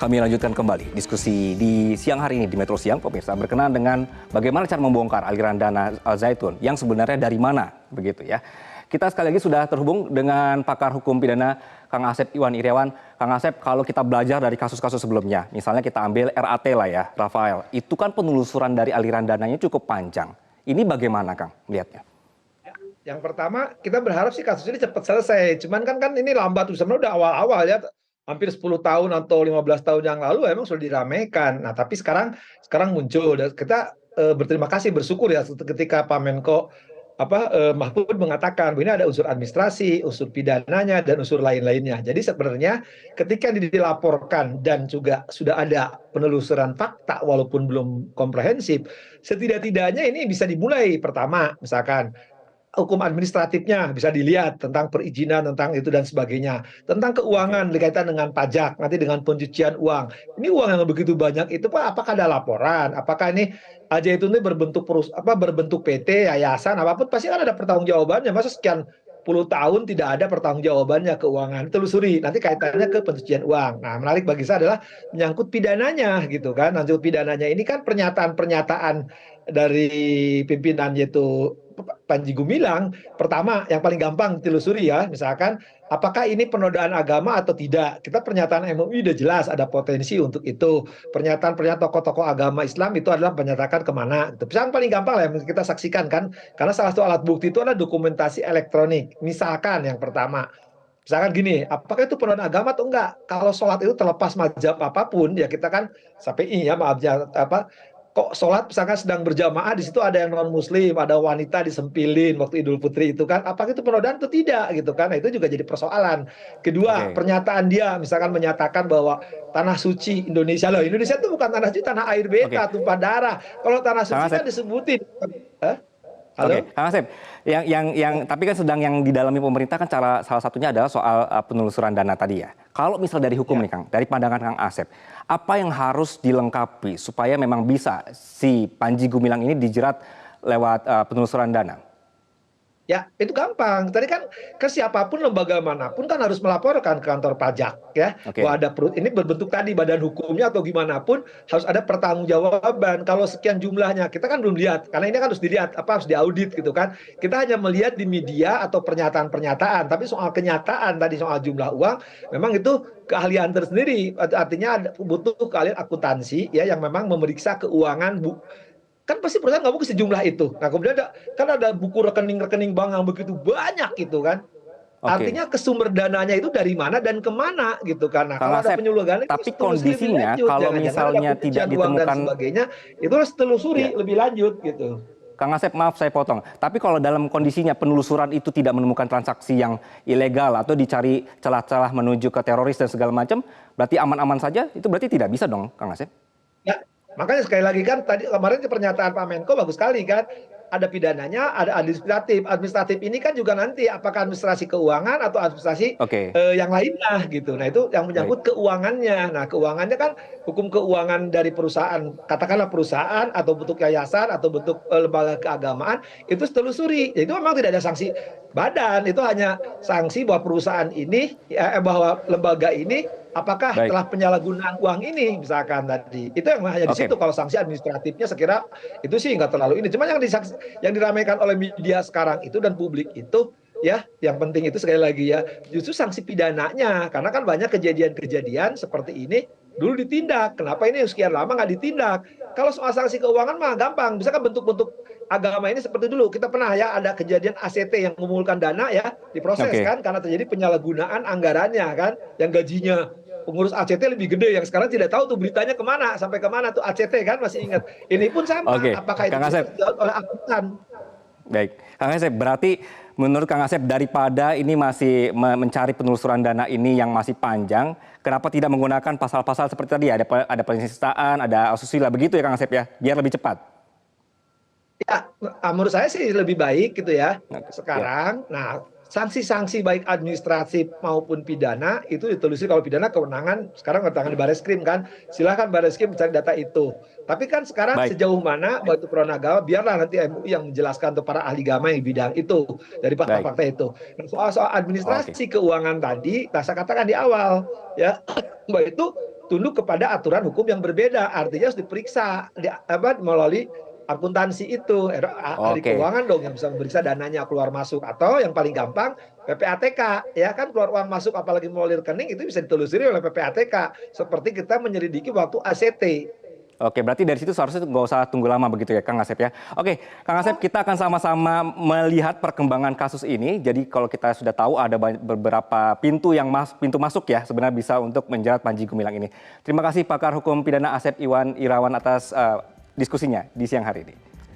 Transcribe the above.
Kami lanjutkan kembali diskusi di siang hari ini di Metro Siang, pemirsa, berkenaan dengan bagaimana cara membongkar aliran dana Al Zaitun yang sebenarnya dari mana, begitu ya. Kita sekali lagi sudah terhubung dengan pakar hukum pidana Kang Asep Iwan Iryawan. Kang Asep, kalau kita belajar dari kasus-kasus sebelumnya, misalnya kita ambil RAT lah ya, Rafael, itu kan penelusuran dari aliran dananya cukup panjang. Ini bagaimana, Kang, melihatnya? Yang pertama, kita berharap sih kasus ini cepat selesai. Cuman kan ini lambat, sebenarnya udah awal-awal ya, hampir 10 tahun atau 15 tahun yang lalu emang sudah diramaikan. Nah, tapi sekarang muncul dan kita berterima kasih, bersyukur ya ketika Pak Menko Mahfud mengatakan bahwa ini ada unsur administrasi, unsur pidananya dan unsur lain-lainnya. Jadi sebenarnya ketika dilaporkan dan juga sudah ada penelusuran fakta walaupun belum komprehensif, setidak-tidaknya ini bisa dimulai. Pertama, misalkan hukum administratifnya bisa dilihat tentang perizinan, tentang itu dan sebagainya. Tentang keuangan berkaitan dengan pajak, nanti dengan pencucian uang. Ini uang yang begitu banyak itu Pak, apakah ada laporan? Apakah ini aja itu berbentuk PT, yayasan, apapun pasti kan ada pertanggungjawabannya. Masa sekian puluh tahun tidak ada pertanggungjawabannya keuangan, telusuri nanti kaitannya ke pencucian uang. Nah, menarik bagi saya adalah menyangkut pidananya gitu kan. Menyangkut pidananya ini kan pernyataan-pernyataan dari pimpinan yaitu Panji Gumilang. Pertama, yang paling gampang ditelusuri ya, misalkan apakah ini penodaan agama atau tidak. Kita pernyataan MUI udah jelas ada potensi untuk itu. Pernyataan-pernyataan tokoh-tokoh agama Islam itu adalah menyatakan kemana. Itu yang paling gampang lah yang kita saksikan kan, karena salah satu alat bukti itu adalah dokumentasi elektronik. Misalkan yang pertama, misalkan gini, apakah itu penodaan agama atau enggak? Kalau sholat itu terlepas mazhab apapun, ya kita kan SAPI ya, maaf ya, kok sholat misalkan sedang berjamaah, di situ ada yang non muslim, ada wanita disempilin waktu Idul Fitri itu kan, apakah itu penodaan atau tidak gitu kan? Nah, itu juga jadi persoalan. Kedua, pernyataan dia misalkan menyatakan bahwa tanah suci Indonesia, loh Indonesia itu bukan tanah suci, tanah air beta, tumpah darah. Kalau tanah suci kan disebutin. Halo? Oke, Kang Asep, tapi kan sedang yang didalami pemerintah kan salah satunya adalah soal penelusuran dana tadi ya. Kalau misal dari hukum nih Kang, dari pandangan Kang Asep, apa yang harus dilengkapi supaya memang bisa si Panji Gumilang ini dijerat lewat penelusuran dana? Ya, itu gampang. Tadi kan ke siapapun lembaga manapun kan harus melaporkan ke kantor pajak ya. Bahwa ada ini berbentuk tadi badan hukumnya atau gimana pun harus ada pertanggungjawaban. Kalau sekian jumlahnya kita kan belum lihat karena ini kan harus dilihat harus diaudit gitu kan. Kita hanya melihat di media atau pernyataan-pernyataan, tapi soal kenyataan tadi soal jumlah uang memang itu keahlian tersendiri. Artinya butuh keahlian akuntansi ya yang memang memeriksa keuangan kan pasti perusahaan nggak mungkin sejumlah itu. Nah, kemudian ada buku rekening bank yang begitu banyak gitu kan. Artinya ke sumber dananya itu dari mana dan kemana gitu kan. Nah, kalau ada penyuluhan tapi kondisinya kalau misalnya tidak ditemukan dan sebagainya, itu harus telusuri lebih lanjut gitu. Kang Asep, maaf saya potong. Tapi kalau dalam kondisinya penelusuran itu tidak menemukan transaksi yang ilegal atau dicari celah-celah menuju ke teroris dan segala macam, berarti aman-aman saja? Itu berarti tidak bisa dong, Kang Asep? Ya, makanya sekali lagi kan tadi kemarin pernyataan Pak Menko bagus sekali kan, ada pidananya, ada administratif. Administratif ini kan juga nanti apakah administrasi keuangan atau administrasi yang lainnya gitu. Nah, itu yang menyangkut keuangannya. Nah, keuangannya kan hukum keuangan dari perusahaan, katakanlah perusahaan atau bentuk yayasan atau bentuk lembaga keagamaan itu telusuri. Itu memang tidak ada sanksi badan, itu hanya sanksi bahwa perusahaan ini bahwa lembaga ini apakah telah penyalahgunaan uang ini misalkan tadi. Itu yang hanya di situ. Kalau sanksi administratifnya sekira itu sih nggak terlalu ini. Cuma yang diramaikan oleh media sekarang itu dan publik itu ya, yang penting itu sekali lagi ya, justru sanksi pidananya. Karena kan banyak kejadian-kejadian seperti ini dulu ditindak. Kenapa ini sekian lama nggak ditindak? Kalau soal sanksi keuangan mah gampang. Misalkan bentuk-bentuk agama ini seperti dulu. Kita pernah ya ada kejadian ACT yang mengumpulkan dana ya, diproses kan karena terjadi penyalahgunaan anggarannya kan, yang gajinya pengurus ACT lebih gede, yang sekarang tidak tahu tuh beritanya kemana, sampai kemana tuh ACT kan, masih ingat. Ini pun sama, apakah itu dijawab oleh akuntan? Baik, Kang Asep, berarti menurut Kang Asep daripada ini masih mencari penelusuran dana ini yang masih panjang, kenapa tidak menggunakan pasal-pasal seperti tadi, ada penistaan, ada asusila, begitu ya Kang Asep ya, biar lebih cepat? Ya, menurut saya sih lebih baik gitu ya, sekarang. Nah, sanksi-sanksi baik administratif maupun pidana itu ditelusuri. Kalau pidana kewenangan sekarang kewenangan di Bareskrim kan, silakan Bareskrim mencari data itu. Tapi kan sekarang sejauh mana bahwa itu penodaan agama, biarlah nanti MUI yang menjelaskan untuk para ahli agama yang di bidang itu dari fakta-fakta itu. Nah, soal administrasi keuangan tadi, saya katakan di awal ya, bahwa itu tunduk kepada aturan hukum yang berbeda. Artinya harus diperiksa melalui akuntansi itu, ahli Oke. keuangan dong yang bisa memeriksa dananya keluar masuk, atau yang paling gampang PPATK, ya kan, keluar uang masuk apalagi melalui rekening itu bisa ditelusuri oleh PPATK seperti kita menyelidiki waktu ACT. Oke, berarti dari situ seharusnya nggak usah tunggu lama begitu ya, Kang Asep ya. Oke, Kang Asep, kita akan sama-sama melihat perkembangan kasus ini. Jadi kalau kita sudah tahu ada beberapa pintu masuk ya sebenarnya bisa untuk menjerat Panji Gumilang ini. Terima kasih pakar hukum pidana Asep Iwan Irawan atas diskusinya di siang hari ini.